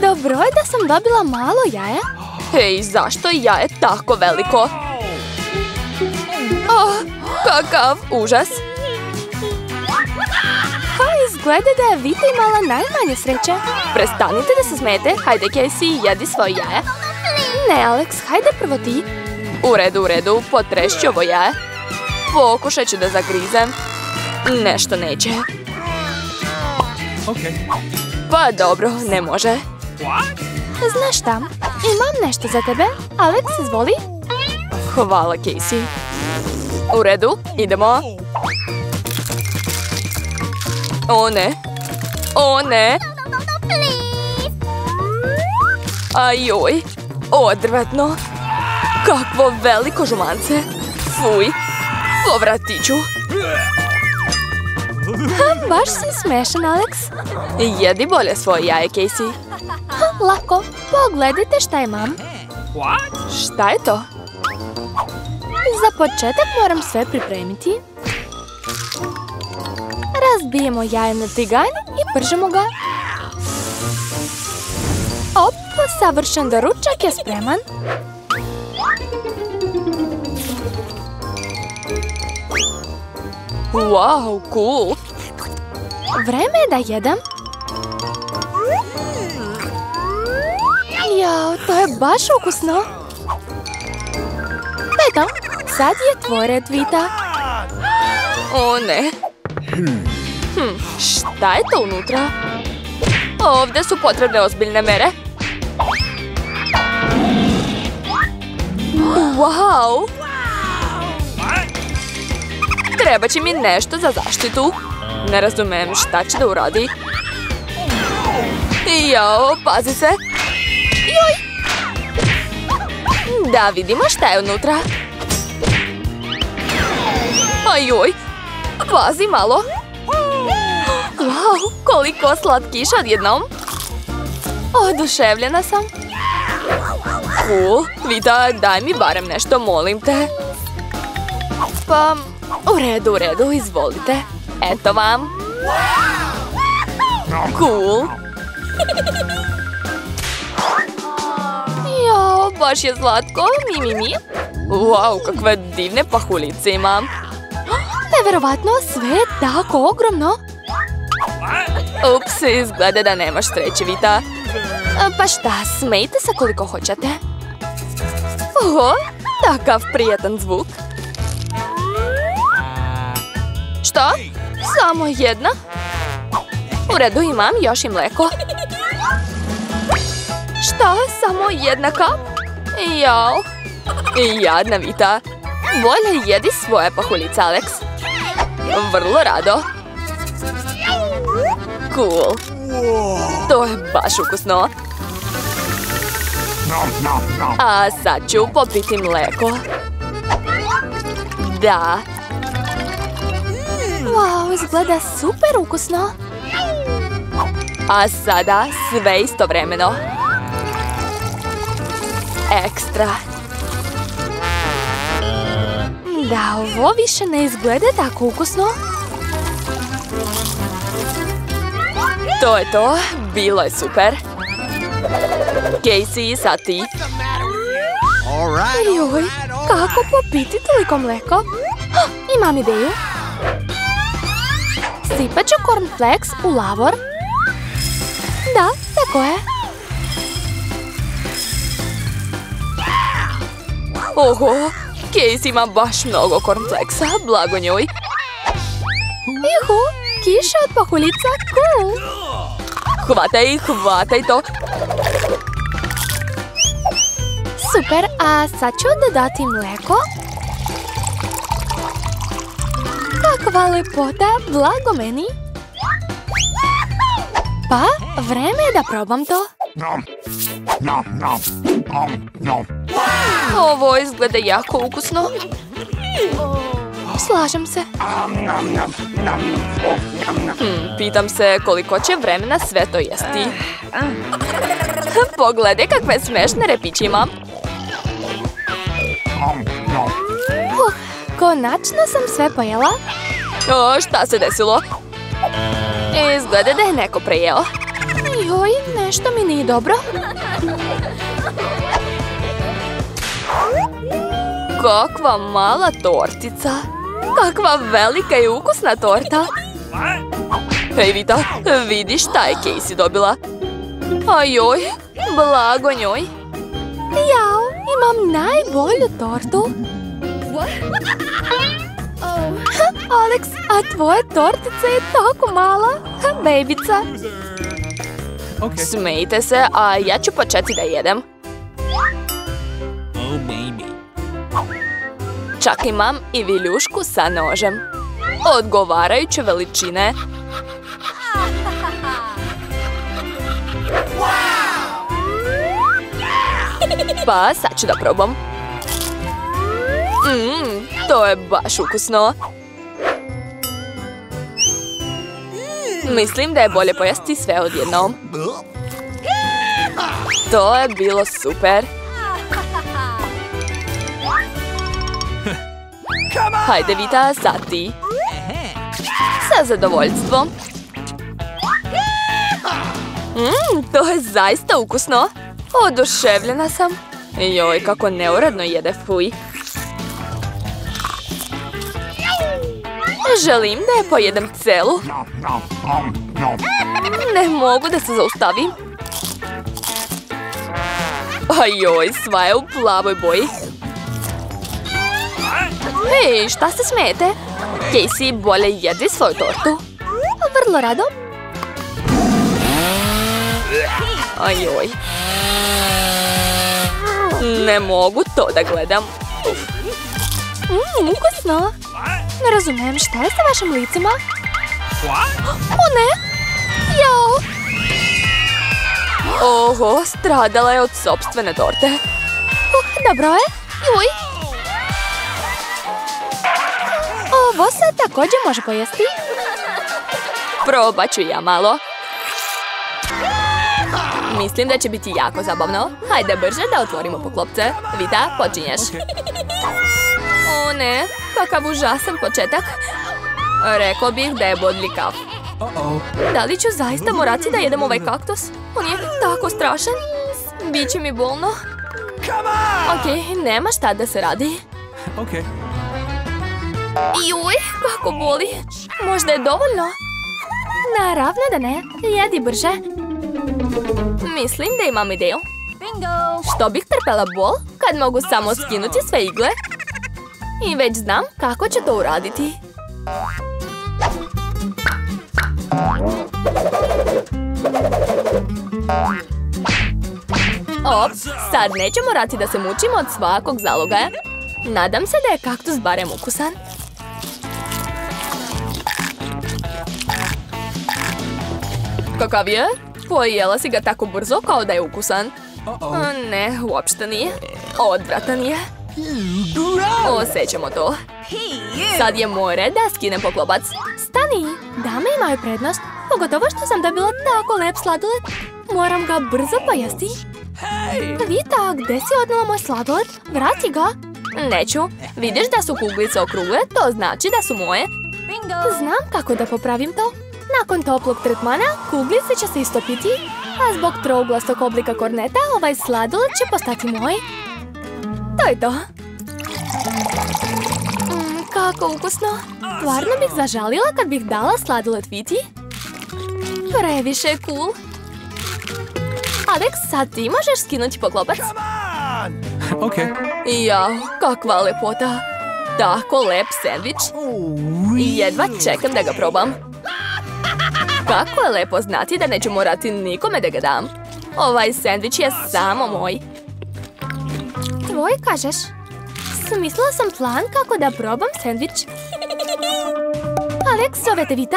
dobro je da sam dobila malo jaje. Hej, zašto je jaje tako veliko? Kakav užas! Izgleda da je Vita imala najmanje sreće. Prestanite da se smete. Hajde, Casey, jedi svoje jaje. Ne, Alex, hajde prvo ti. U redu, potrešću ovo jaje. Pokušat ću da zagrizem. Nešto neće. Pa dobro, ne može. Znaš šta, imam nešto za tebe. Alex, izvoli. Hvala, Casey. U redu, idemo. O ne. Ajoj, odvratno. Kakvo veliko žumance. Fuj, povratiću. Baš si smešan, Alex. Jedi bolje svoje jaje, Casey. Lako, pogledajte šta imam. Šta je to? Za početak moram sve pripremiti. Razbijemo jaje na tiganj i pržemo ga. Savršen doručak je spreman. Wow, cool. Vreme je da jedem. Jao, to je baš ukusno. Eto, sad je tvoj red, Vita. O ne. Šta je to unutra? Ovdje su potrebne ozbiljne mere. Wow! Treba će mi nešto za zaštitu. Ne razumem šta će da uradi. Jao, pazi se. Joj! Da vidimo šta je unutra. Ajoj! Pazi malo. Wow, koliko slatkiša odjednom. Oduševljena sam. Cool. Vita, daj mi barem nešto, molim te. Pa, u redu, izvolite. Eto vam. Cool. Jao, baš je slatko. Mi. Wow, kakve divne pahuljice imam. Neverovatno, sve je tako ogromno. Ups, izgleda da nemaš sreće, Vita. Pa šta, smejte se koliko hoćete. Oho, takav prijatan zvuk. Što? Samo jedna? U redu, imam još i mleko. Što? Samo jedna kap? Jao. Jadna Vita. Bolje jedi svoje pahuljice, Alex. Vrlo rado. Cool. To je baš ukusno. A sad ću popiti mleko. Da. Wow, izgleda super ukusno. A sada sve istovremeno. Ekstra. Da, ovo više ne izgleda tako ukusno. To je to. Bilo je super. Casey, sad ti. Joj, kako popiti toliko mleko? Imam ideju. Sipat ću cornflakes u lavor. Da, tako je. Oho, Casey ima baš mnogo cornflakesa, blago njoj. Juhu, kiša od pahuljica, cool. Hvataj to. Super, a sad ću dodati mleko. Kakva lepota, blago meni. Pa, vreme je da probam to. Ovo izgleda jako ukusno. Slažem se. Pitam se koliko će vremena sve to jesti. Pogledaj kakve smešne repiće imam. Konačno sam sve pojela. O, šta se desilo? Izgleda da je neko prejeo. Joj, nešto mi nije dobro. Kakva mala tortica. Kakva velika i ukusna torta. Hej Vita, vidi šta je Casey dobila. Ajoj, blago njoj. Jao, imam najbolju tortu. Alex, a tvoja tortica je tako mala. Bebica. Smijte se, a ja ću početi da jedem. Čak imam i viljušku sa nožem. Odgovarajuće veličine. Pa sad ću da probam. To je baš ukusno. Mislim da je bolje pojesti sve odjednom. To je bilo super. Hajde Vita, sad ti. Sa zadovoljstvom. To je zaista ukusno. Oduševljena sam. Joj, kako neuredno jede, fuj. Želim da je pojedem celu. Ne mogu da se zaustavim. Ajoj, sva je u plavoj boji. Hej, šta se smijete? Casey, bolje jedi svoju tortu. Vrlo rado. Ajoj. Ne mogu to da gledam. Ukusno. Ne razumijem, šta je sa vašim licima? O ne! Jao! Oho, stradala je od sopstvene torte. Dobro je. Juj! Ovo se također može pojesti. Probat ću ja malo. Mislim da će biti jako zabavno. Hajde brže da otvorimo poklopce. Vita, počinješ. O ne, kakav užasan početak. Rekao bih da je bodljikav. Da li ću zaista morati da jedem ovaj kaktus? On je tako strašan. Biće mi bolno. Ok, nema šta da se radi. Juj, kako boli. Možda je dovoljno. Naravno da ne. Jedi brže. Mislim da imam ideju. Što bih trpela bol kad mogu samo skinuti sve igle? I već znam kako ću to uraditi. Ops, sad neću morati da se mučim od svakog zalogaja. Nadam se da je kaktus barem ukusan. Kakav je? Pojela si ga tako brzo kao da je ukusan. Ne, uopšte nije. Odvratan je. Osjećamo to. Sad je moj red da skinem poklopac. Stani, dame imaju prednost. Pogotovo što sam dobila tako lep sladoled. Moram ga brzo pojesti. Vita, gdje si odnela moj sladoled? Vrati ga. Neću. Vidiš da su kuglice okrugle, to znači da su moje. Znam kako da popravim to. Nakon toplog tretmana, kuglice će se istopiti, a zbog trouglastog oblika korneta, ovaj sladoled će postati moj. To je to. Kako ukusno. Stvarno bih zažalila kad bih dala sladoled Viti. Previše je cool. Alex, sad ti možeš skinuti poklopac. Jao, kakva lepota. Tako lep sendvič. Jedva čekam da ga probam. Kako je lepo znati da neću morati nikome da ga dam. Ovaj sendvič je samo moj. Tvoj, kažeš? Smislila sam plan kako da probam sendvič. Alex, zovete Vita?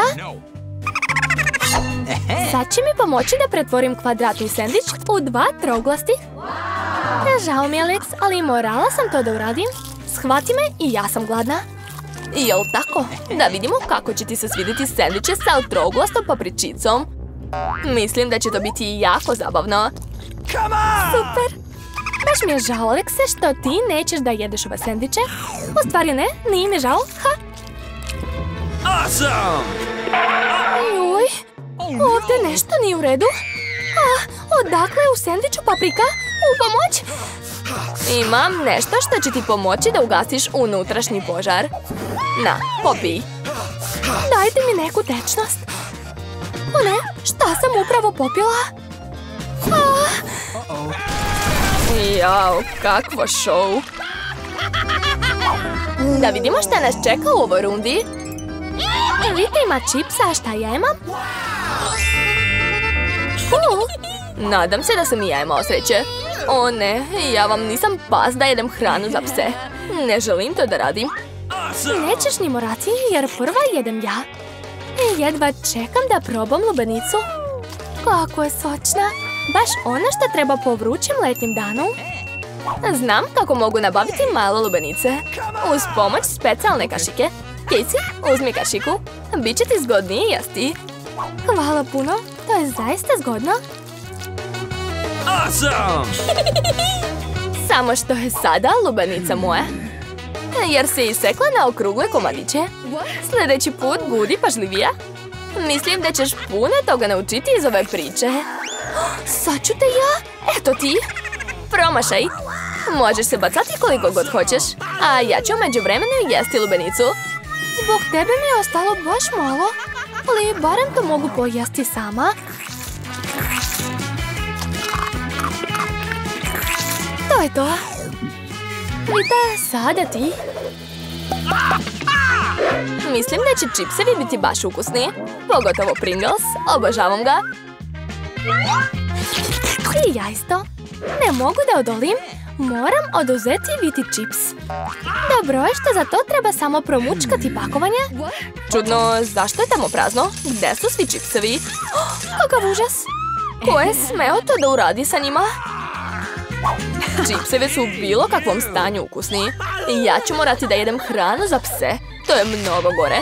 Sad će mi pomoći da pretvorim kvadratni sendvič u dva trouglasti. Žao mi, Alex, ali morala sam to da uradim. Shvati me i ja sam gladna. Jel tako? Da vidimo kako će ti se svidjeti sendviče sa trouglastom papričicom. Mislim da će to biti jako zabavno. Super! Baš mi je žao, Alekse, što ti nećeš da jedeš ove sendviče. U stvari ne, nije mi žao. Ha! Awesome! Joj, ovdje nešto nije u redu. Odakle je u sendviču paprika? U pomoć? Imam nešto što će ti pomoći da ugasiš unutrašnji požar. Na, popij. Dajte mi neku tečnost. O ne, šta sam upravo popila? Jao, kakvo show. Da vidimo šta nas čeka u ovoj rundi. Vita ima čipsa, a šta ja imam? Nadam se da sam i ja imao sreće. O ne, ja vam nisam pas da jedem hranu za pse. Ne želim to da radim. Nećeš ni morati, jer prva jedem ja. Jedva čekam da probam lubenicu. Kako je sočna. Baš ono što treba po vrućim letnjim danu. Znam kako mogu nabaviti malo lubenice. Uz pomoć specijalne kašike. Casey, uzmi kašiku. Biće ti zgodnije jesti. Hvala puno, to je zaista zgodno. Awesome! Samo što je sada lubenica moja. Jer se isekla na okrugle komadiće. Sljedeći put budi pažljivija. Mislim da ćeš puno toga naučiti iz ove priče. Sad ću te ja? Eto ti. Promašaj. Možeš se bacati koliko god hoćeš. A ja ću među vremenu jesti lubenicu. Zbog tebe mi je ostalo baš malo. Ali barem to mogu pojesti sama. To je to. Vita, sada ti. Mislim da će čipsevi biti baš ukusni. Pogotovo Pringles, obožavam ga. I ja isto. Ne mogu da odolim. Moram oduzeti Viti čips. Dobro je što za to treba samo promučkati pakovanje. Čudno, zašto je tamo prazno? Gde su svi čipsevi? Kakav užas. Ko je smeo to da uradi sa njima? Čipsevi su u bilo kakvom stanju ukusni. I ja ću morati da jedem hranu za pse. To je mnogo gore.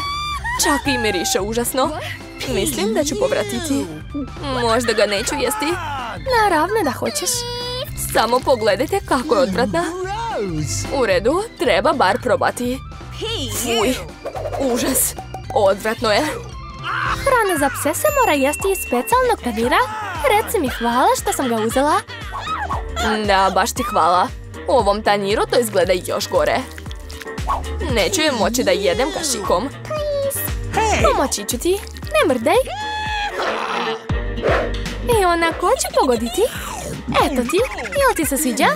Čak i miriše užasno. Mislim da ću povratiti. Možda ga neću jesti. Naravno da hoćeš. Samo pogledajte kako je odvratna. U redu, treba bar probati. Fuj, užas. Odvratno je. Hrana za pse se mora jesti iz specijalnog tanjira. Reci mi hvala što sam ga uzela. Da, baš ti hvala. U ovom tanjiru to izgleda još gore. Neću je moći da jedem kašikom. Pomoći ću ti. Ne mrdaj. I ona ko će pogoditi? Eto ti, jel ti se sviđa?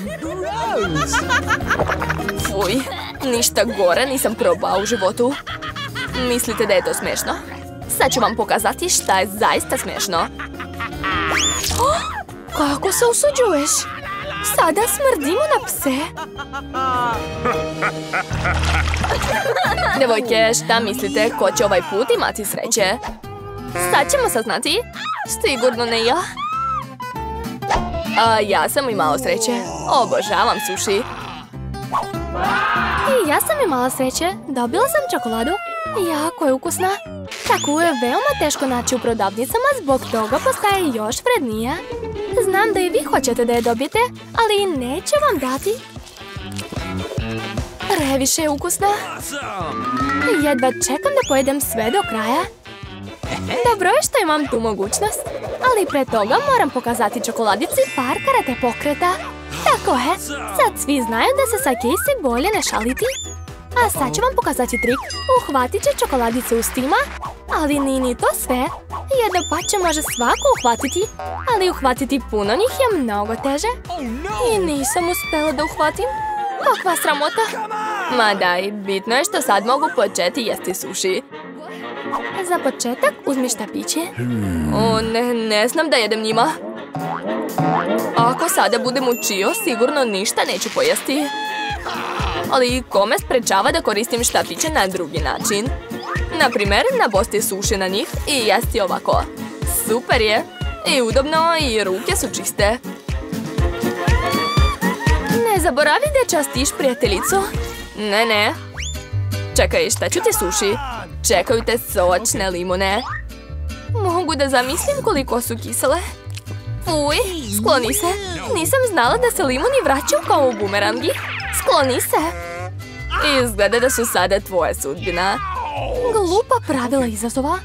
Fuj, ništa gore nisam probao u životu. Mislite da je to smiješno? Sad ću vam pokazati šta je zaista smiješno. Kako se usuđuješ? Sada smrdimo na pse. Devojke, šta mislite, ko će ovaj put imati sreće? Sad ćemo saznati. Sigurno ne ja. A ja sam imao sreće. Obožavam suši. I ja sam imala sreće. Dobila sam čokoladu. Jako je ukusna. Takvu je veoma teško naći u prodavnicama, zbog toga postaje još vrednija. Znam da i vi hoćete da je dobijete, ali neću vam dati. Previše je ukusna. Jedva čekam da pojedem sve do kraja. Dobro je što imam tu mogućnost, ali pre toga moram pokazati čokoladici par karate pokreta. Tako je, sad svi znaju da se sa Casey bolje ne šaliti. A sad ću vam pokazati trik. Uhvatit će čokoladice ustima, ali nije ni to sve. Jedno pače može svako uhvatiti, ali uhvatiti puno njih je mnogo teže. I nisam uspela da uhvatim. Kakva sramota. Ma daj, bitno je što sad mogu početi jesti suši. Za početak uzmi štapiće. O ne, ne znam da jedem njima. Ako sada budem učio, sigurno ništa neću pojesti. Ali ko me sprečava da koristim štapiće na drugi način? Naprimjer, nabosti suši na njih i jesti ovako. Super je! I udobno i ruke su čiste. Ne zaboravi da častiš prijateljicu. Ne. Čekaj, šta ću ti suši? Čekaju te sočne limune. Mogu da zamislim koliko su kisele. Fuj, skloni se. Nisam znala da se limuni vraćaju kao u bumerangi. Skloni se. Izgleda da su sada tvoja sudbina. Glupa pravila izazova.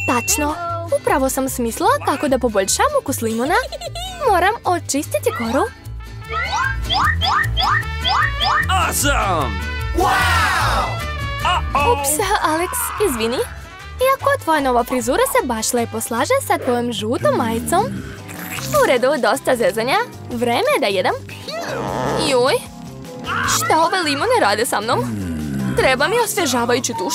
Tačno, Upravo sam smislila kako da poboljšam ukus limuna. Moram očistiti koru. Awesome! Wow! Ups, Alex, izvini. Iako tvoja nova frizura se baš lepo slaže sa tvojom žutom majicom. U redu, dosta zezanja. Vreme je da jedem. Joj, šta ove limone rade sa mnom? Treba mi osvježavajući tuš.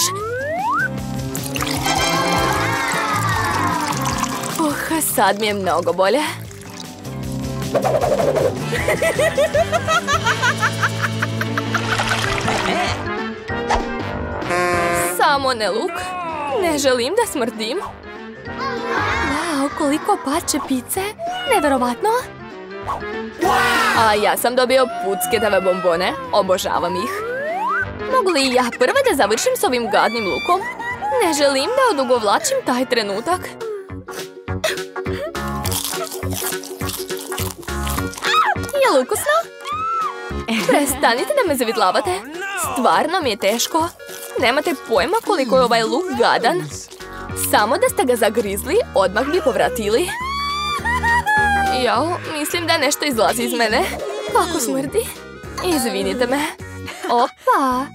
Sad mi je mnogo bolje. Samo ne luk. Ne želim da smrdim. Wow, koliko pače pice. Neverovatno. A ja sam dobio pucketave bombone. Obožavam ih. Mogu li ja prva da završim s ovim gadnim lukom? Ne želim da odugovlačim taj trenutak. Je li ukusno? Prestanite da me zavitlavate. Stvarno mi je teško. Nemate pojma koliko je ovaj luk gadan. Samo da ste ga zagrizli, odmah bi povratili. Jao, mislim da nešto izlazi iz mene. Kako smrdi? Izvinite me. Opa,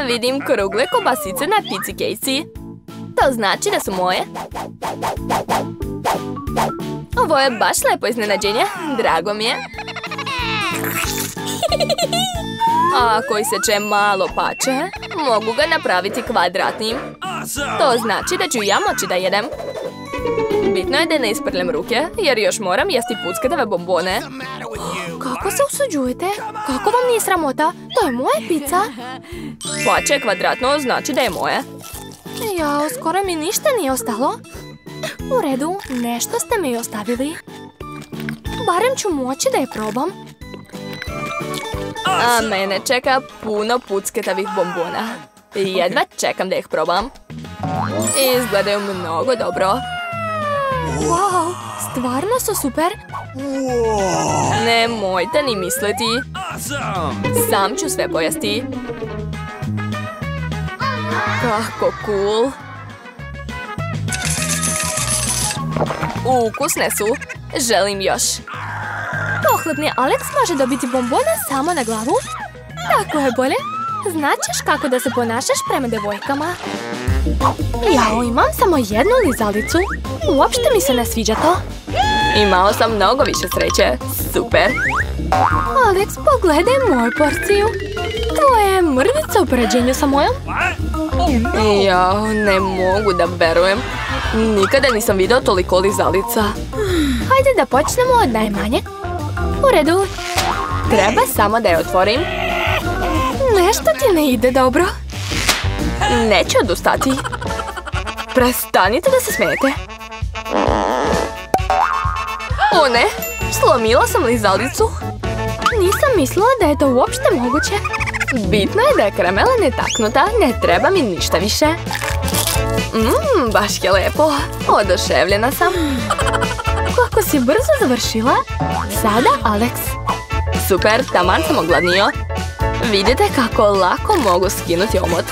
vidim krugle kobasice na pici Casey. To znači da su moje. Ovo je baš lepo iznenađenje. Drago mi je. A ako iseče malo pače, mogu ga napraviti kvadratnim. To znači da ću ja moći da jedem. Bitno je da ne isprljam ruke, jer još moram jesti pucketave bombone. Kako se usuđujete? Kako vam nije sramota? To je moja pizza. Pače kvadratno znači da je moje. Jao, skoro mi ništa nije ostalo. U redu, nešto ste mi ostavili. Barem ću moći da je probam. A mene čeka puno pucketavih bombona. Jedva čekam da ih probam. Izgledaju mnogo dobro. Wow, stvarno su super. Nemojte ni misliti. Sam ću sve pojesti. Kako cool. Ukusne su. Želim još. Pohlepni Alex može dobiti bombone samo na glavu. Tako je bolje. Značiš kako da se ponašaš prema devojkama. Jao, imam samo jednu lizalicu. Uopšte mi se ne sviđa to. Imao sam mnogo više sreće. Super. Alex, pogledaj moju porciju. To je mrvica u poređenju sa mojom. Jao, ne mogu da verujem. Nikada nisam vidio toliko lizalica. Hajde da počnemo od najmanje. U redu. Treba samo da je otvorim. Nešto ti ne ide dobro. Neću odustati. Prestanite da se smijete. O ne, slomila sam lizalicu. Nisam mislila da je to uopšte moguće. Bitno je da je karamela netaknuta, ne treba mi ništa više. Baš je lepo. Oduševljena sam. Kako si brzo završila. Sada Alex. Super, taman sam ogladnio. Vidite kako lako mogu skinuti omot.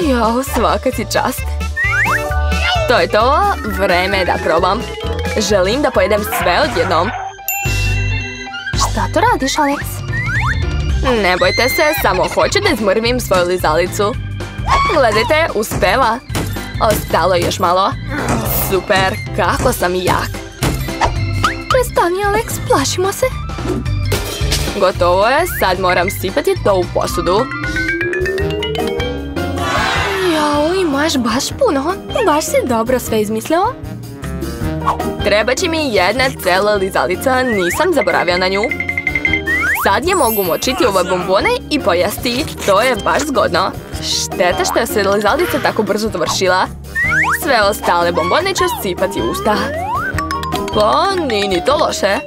Jao, svaka ti čast. To je to, vreme je da probam. Želim da pojedem sve odjednom. Šta to radiš, Alex? Ne bojte se, samo hoću da izmrvim svoju lizalicu. Gledajte, uspeva. Ostalo je još malo. Super, kako sam jak. Prestani, Alex, plašimo se. Gotovo je, sad moram sipati to u posudu. Jao, imaš baš puno. Baš si dobro sve izmislio. Treba će mi jedna cela lizalica, nisam zaboravio na nju. Sad je mogu močiti ove bombone i pojesti. To je baš zgodno. Šteta što je se lizalica tako brzo dovršila. Sve ostale bombone ću sipati u usta. Pa, nije ni to loše.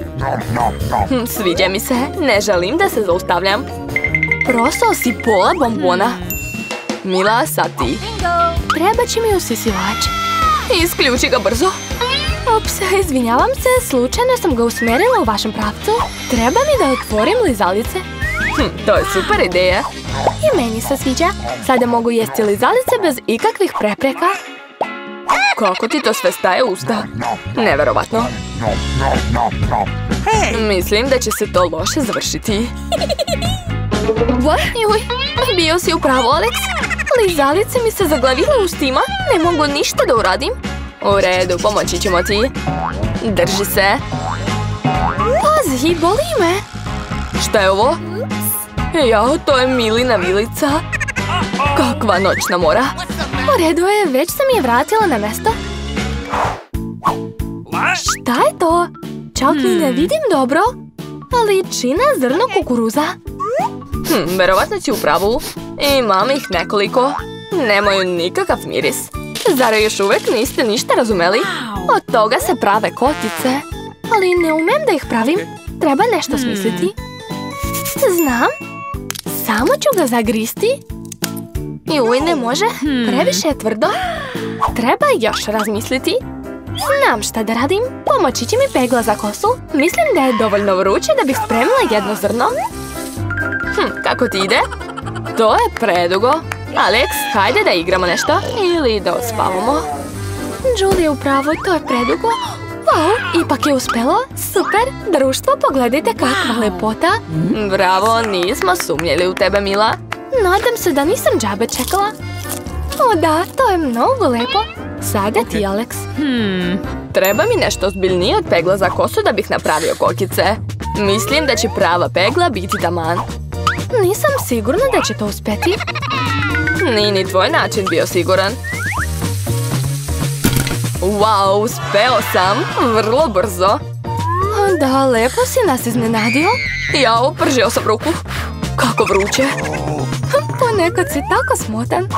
Sviđa mi se, ne želim da se zaustavljam. Prosao si pola bombona. Mila, sad ti. Treba će mi usisivač. Isključi ga brzo. Ups, izvinjavam se, slučajno sam ga usmjerila u vašem pravcu. Treba mi da otvorim lizalice. To je super ideja. I meni se sviđa. Sada mogu jesti lizalice bez ikakvih prepreka. Kako ti to sve staje u usta? Neverovatno. Mislim da će se to loše završiti. Juj, bio si upravo, Alex. Lizalice mi se zaglavile u ustima. Ne mogu ništa da uradim. U redu, pomoći ćemo ti. Drži se. Pazi, boli me. Šta je ovo? Jao, to je Milina Milica. Kakva noćna mora. U redu je, već sam je vratila na mesto. Šta je to? Čak ni ne vidim dobro. Ali čina zrno kukuruza. Verovatno si u pravu. Imam ih nekoliko. Nemaju nikakav miris. Zar još uvek niste ništa razumeli? Od toga se prave kokice. Ali ne umem da ih pravim. Treba nešto smisliti. Znam. Samo ću ga zagristi. Juj, ne može. Previše je tvrdo. Treba još razmisliti. Znam šta da radim. Pomoći će mi pegla za kosu. Mislim da je dovoljno vruće da bih spremila jedno zrno. Kako ti ide? To je predugo. Alex, hajde da igramo nešto. Ili da odspavamo. Julie, upravo, to je predugo. Wow, ipak je uspelo. Super, društvo, pogledajte kakva lepota. Bravo, nismo sumnjeli u tebe, Mila. Nadam se da nisam džabe čekala. O da, to je mnogo lepo. Sada ti, Alex. Treba mi nešto ozbiljnije od pegla za kosu da bih napravio kokice. Mislim da će prava pegla biti taman. Nisam sigurna da će to uspjeti. Nije ni tvoj način bio siguran. Wow, uspeo sam. Vrlo brzo. Da, lepo si nas iznenadio. Jao, pržio sam ruku. Kako vruće. Ponekad si tako smotan.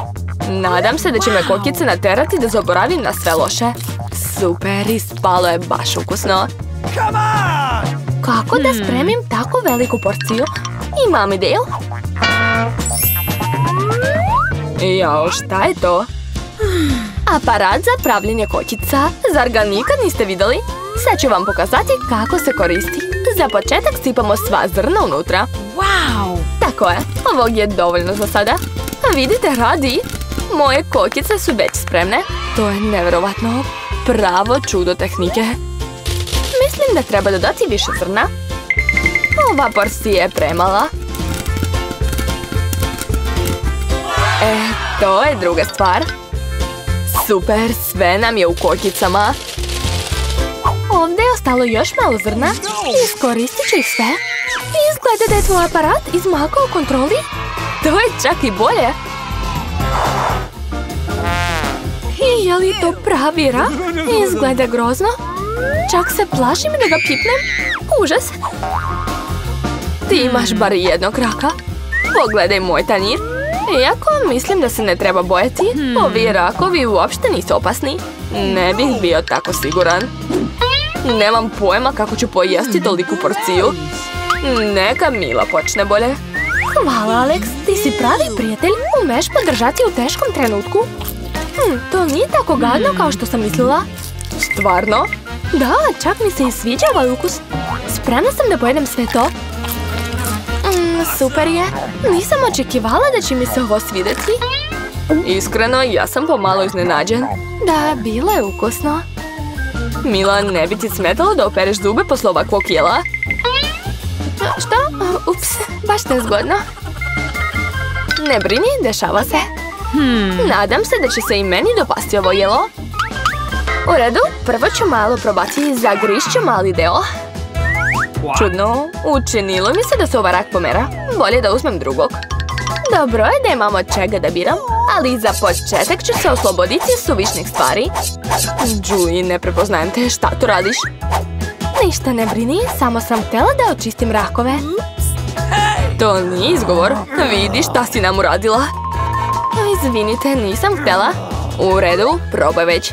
Nadam se da će me kokice naterati da zaboravim na sve loše. Super, ispalo je baš ukusno. Kako da spremim tako veliku porciju? Imam ideju. Jao, šta je to? Aparat za pravljenje kokica. Zar ga nikad niste vidjeli? Sad ću vam pokazati kako se koristi. Za početak sipamo sva zrna unutra. Wow! Tako je, ovog je dovoljno za sada. Vidite, radi. Moje kokice su već spremne. To je nevjerovatno. Pravo čudo tehnike. Mislim da treba dodati više zrna. Ova porcija je premala. To je druga stvar. Super, sve nam je u kokicama. Ovdje je ostalo još malo zrna. Iskoristit ću ih sve. Izgleda da je tvoj aparat izmakao u kontroli. To je čak i bolje. Je li to pravi rak? Izgleda grozno. Čak se plašim da ga pipnem. Užas. Ti imaš bar jednog raka. Pogledaj moj tanjir. Iako mislim da se ne treba bojati, ovi rakovi uopšte nisu opasni. Ne bih bio tako siguran. Nemam pojma kako ću pojesti toliku porciju. Neka Mila počne bolje. Hvala, Alex. Ti si pravi prijatelj. Umeš podržati u teškom trenutku. To nije tako gadno kao što sam mislila. Stvarno? Da, čak mi se i sviđa ovaj ukus. Spremna sam da pojedem sve to. Super je. Nisam očekivala da će mi se ovo svidjeti. Iskreno, ja sam pomalo iznenađen. Da, bilo je ukusno. Mila, ne bi ti smetalo da opereš zube posle ovakvog jela? Što? Ups, baš nezgodno. Ne brini, dešava se. Nadam se da će se i meni dopasti ovo jelo. U redu, prvo ću malo probati, zagrišću mali deo. Čudno, učinilo mi se da se ovaj rak pomera. Bolje da uzmem drugog. Dobro je da imam od čega da biram, ali za početak ću se osloboditi suvišnih stvari. Julie, ne prepoznajem te, šta tu radiš? Ništa ne brini, samo sam htjela da očistim rakove. To nije izgovor, vidi šta si nam uradila. Izvinite, nisam htjela. U redu, probaj već.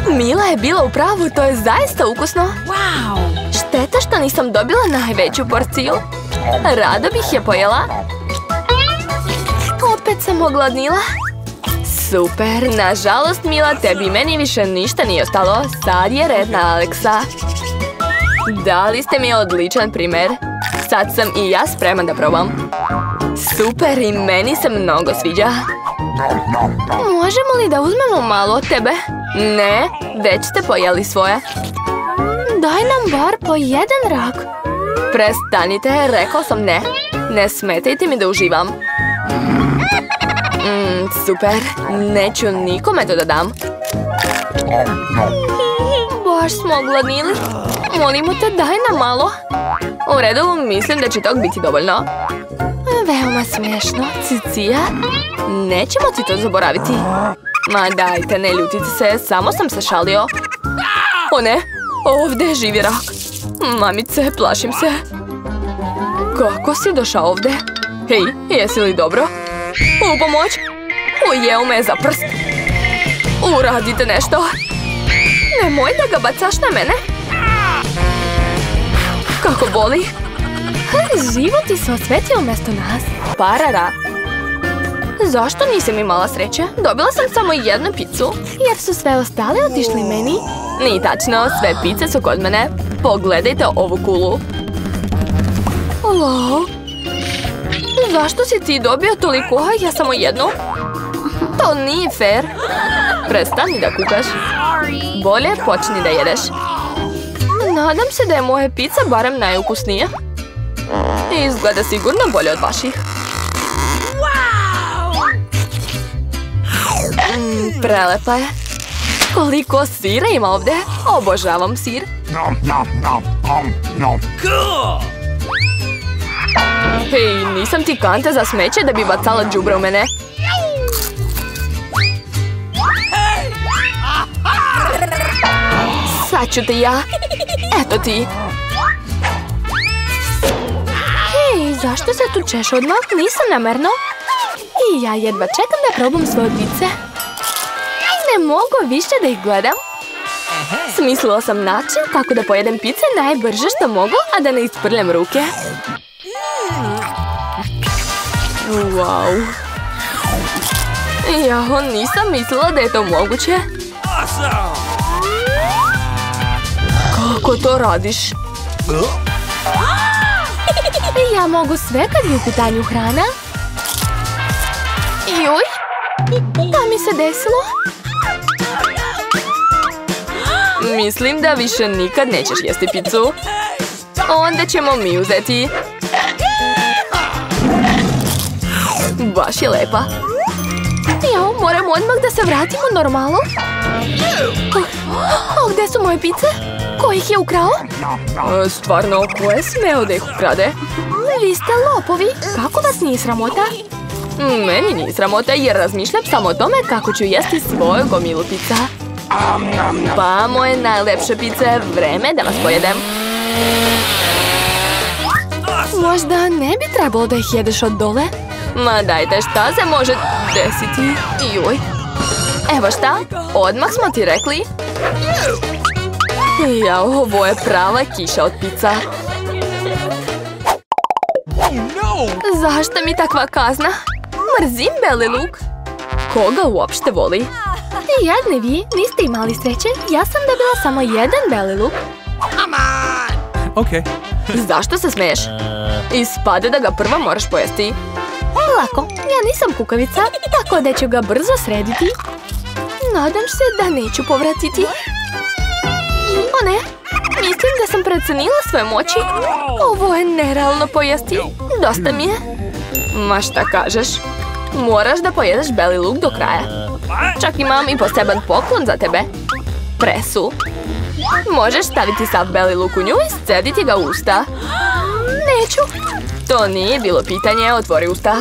Mila je bila u pravu, to je zaista ukusno. Šteta što nisam dobila najveću porciju. Rado bih je pojela. Opet sam ogladnila. Super, nažalost Mila, tebi i meni više ništa nije ostalo. Sad je red na Alexa. Dali ste mi odličan primjer. Sad sam i ja spreman da probam. Super, i meni se mnogo sviđa. Možemo li da uzmemo malo od tebe? Ne, već ste pojeli svoje. Daj nam bar po jedan rak. Prestanite, rekao sam ne. Ne smetajte mi da uživam. Super, neću nikome to da dam. Baš smo ogladnili. Molimo te, daj nam malo. U redu, mislim da će tog biti dovoljno. Veoma smiješno, Cicija. Nećemo ti to zaboraviti. Ma dajte, ne ljutite se, samo sam se šalio. O ne, ovdje živi rak. Mamice, plašim se. Kako si došao ovdje? Hej, jesi li dobro? U pomoć! Ujeo me za prst. Uradite nešto. Nemoj da ga bacaš na mene. Kako boli? Život ti se osvetio umjesto nas. Parara. Zašto nisam imala sreće? Dobila sam samo jednu picu. Jer su sve ostale otišli meni. Nije tačno, sve pice su kod mene. Pogledajte ovu kulu. Wow. Zašto si ti dobio toliko, a ja samo jednu? To nije fair. Prestani da kukaš. Bolje počni da jedeš. Nadam se da je moja pizza barem najukusnija. Izgleda sigurno bolje od vaših. Prelepa je. Koliko sira ima ovdje. Obožavam sir. Hej, nisam ti kante za smeće da bi bacala đubre u mene. Sad ću te ja. Eto ti. Hej, zašto se tučeš odmah? Nisam namerno. I ja jedva čekam da probam svoje pice. Ne mogu više da ih gledam. Smislila sam način kako da pojedem pice najbrže što mogu, a da ne isprljam ruke. Wow. Ja nisam mislila da je to moguće. Kako to radiš? Ja mogu sve kad je u pitanju hrana. Joj, to mi se desilo. Mislim da više nikad nećeš jesti picu. Onda ćemo mi uzeti. Baš je lepa. Jao, moram odmah da se vratimo normalno. Gdje su moje pice? Ko ih je ukrao? Stvarno, ko je smeo da ih ukrade? Vi ste lopovi. Kako vas nije sramota? Meni nije sramota jer razmišljam samo o tome kako ću jesti svoju gomilu pizza. Pa, moje najlepše pice, vreme da vas pojedem. Možda ne bi trebalo da ih jedeš od dole. Ma dajte, šta se može desiti? Joj. Evo šta, odmah smo ti rekli. Jao, ovo je prava kiša od pizza. Zašto mi takva kazna? Mrzim beli luk. Koga uopšte voli? Jadni vi, niste imali sreće. Ja sam dobila samo jedan beli luk. Okay. Zašto se smeješ? Ispade da ga prvo moraš pojesti. Lako, ja nisam kukavica, tako da ću ga brzo srediti. Nadam se da neću povratiti. O ne, mislim da sam precenila svoje moći. Ovo je nerealno pojesti. Dosta mi je. Ma šta kažeš? Moraš da pojedeš beli luk do kraja. Čak imam i poseban poklon za tebe. Presu. Možeš staviti sav beli luk u nju i scediti ga u usta. Neću. To nije bilo pitanje, otvori usta.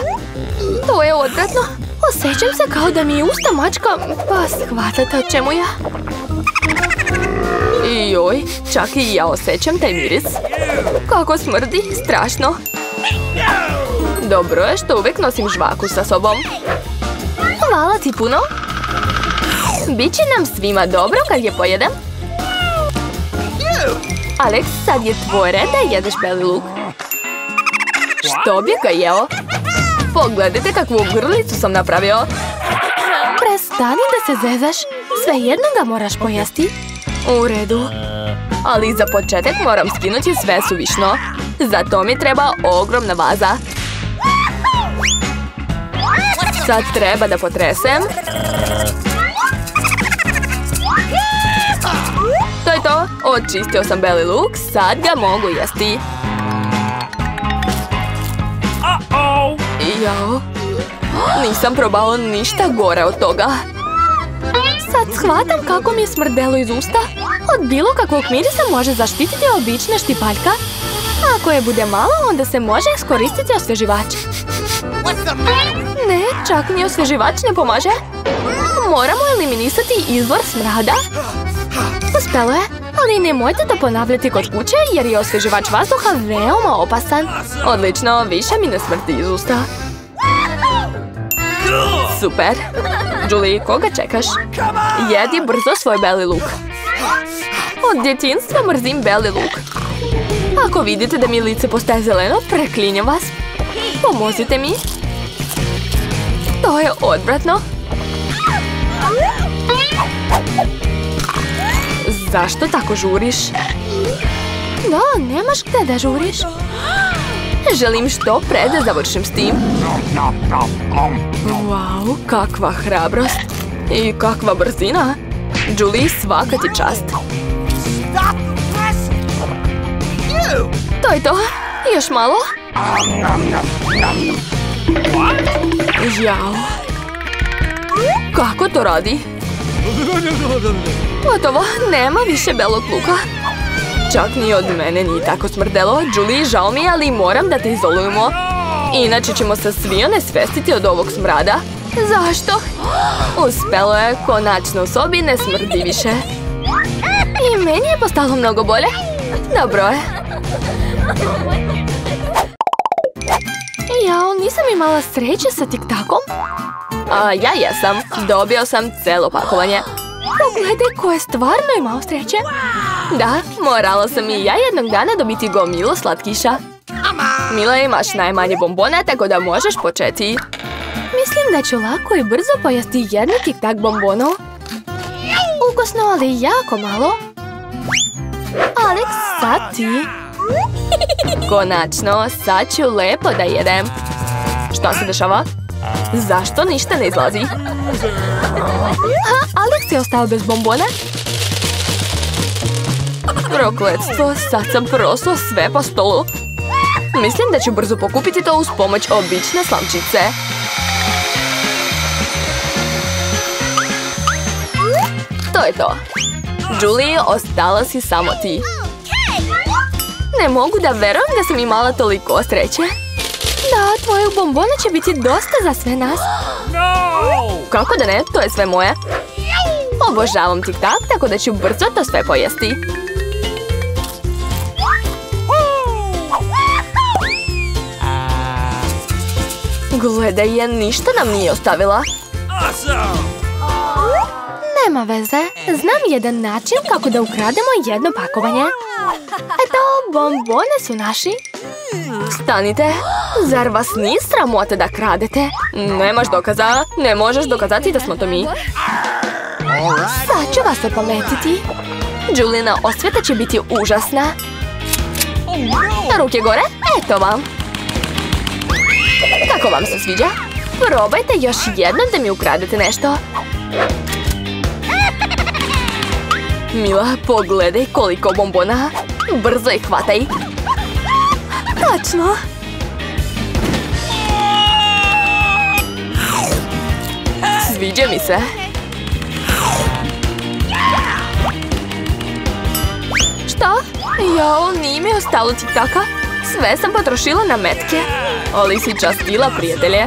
To je odvratno. Osjećam se kao da mi je usta mačka, pa shvatate o čemu ja. Joj, čak i ja osjećam taj miris. Kako smrdi, strašno. Dobro je što uvijek nosim žvaku sa sobom. Hvala ti puno. Biće nam svima dobro kad je pojedem. Alex, sad je tvoj red da jedeš beli luk. Što bi ga jeo? Pogledajte kakvu grlicu sam napravio. Prestani da se zezaš. Svejedno ga moraš pojesti. U redu. Ali za početak moram skinuti sve suvišno. Za to mi treba ogromna vaza. Sad treba da potresem. To je to. Očistio sam beli luk. Sad ga mogu jesti. Jao. Nisam probao ništa gore od toga. Sad shvatam kako mi je smrdelo iz usta. Od bilo kakvog mirisa može zaštititi obična štipaljka. Ako je bude malo, onda se može iskoristiti osvježivač. Ne, čak ni osvježivač ne pomaže. Moramo eliminisati izvor smrada. Uspjelo je, ali nemojte to ponavljati kod kuće jer je osvježivač vazduha veoma opasan. Odlično, više mi ne smrti iz usta. Super. Julie, koga čekaš? Jedi brzo svoj beli luk. Od djetinjstva mrzim beli luk. Ako vidite da mi lice postaje zeleno, preklinjem vas. Pomozite mi. To je odvratno. Zašto tako žuriš? Da, nemaš gdje da žuriš. Želim što pre da završim s tim. Wow, kakva hrabrost. I kakva brzina. Julie, svaka ti čast. To je to. Još malo. Jao. Kako to radi? Gotovo, nema više belog luka. Čak ni od mene nije tako smrdelo. Julie, žao mi je, ali moram da te izolujemo. Inače ćemo se svi onesvestiti od ovog smrada. Zašto? Uspelo je, konačno u sobi ne smrdi više. I meni je postalo mnogo bolje. Dobro je. Jao, nisam imala sreće sa tiktakom. A ja jesam. Dobio sam celo pakovanje. Pogledaj ko je stvarno imao sreće. Da, morala sam i ja jednog dana dobiti gomilu slatkiša. Mila, imaš najmanje bombona, tako da možeš početi. Mislim da ću lako i brzo pojesti jednu tik-tak bombonu. Ukusno, ali jako malo. Alex, sad ti. Konačno, sad ću lepo da jedem. Šta se dešava? Zašto ništa ne izlazi? Alex je ostao bez bombona. Prokletstvo, sad sam proslo sve po stolu. Mislim da ću brzo pokupiti to uz pomoć obične slamčice. To je to. Julie, ostala si samo ti. Ne mogu da verujem da sam imala toliko sreće. Da, tvoje bombone će biti dosta za sve nas. Kako da ne, to je sve moje. Obožavam tik-tak, tako da ću brzo to sve pojesti. Gledaj je, ništa nam nije ostavila. Nema veze, znam jedan način kako da ukrademo jedno pakovanje. Eto, bombone su naši. Stanite, zar vas nije sramota da kradete? Nemaš dokaza, ne možeš dokazati da smo to mi. Sad ću vas opametiti. Juliina osveta će biti užasna. Ruke gore, eto vam. Kako vam se sviđa? Probajte još jednom da mi ukradete nešto. Mila, pogledaj koliko bombona. Brzo ih hvataj. Tačno. Sviđa mi se. Šta? Jao, nije mi ostalo tik-taka. Sve sam potrošila na metke. Ali si častila, prijatelje.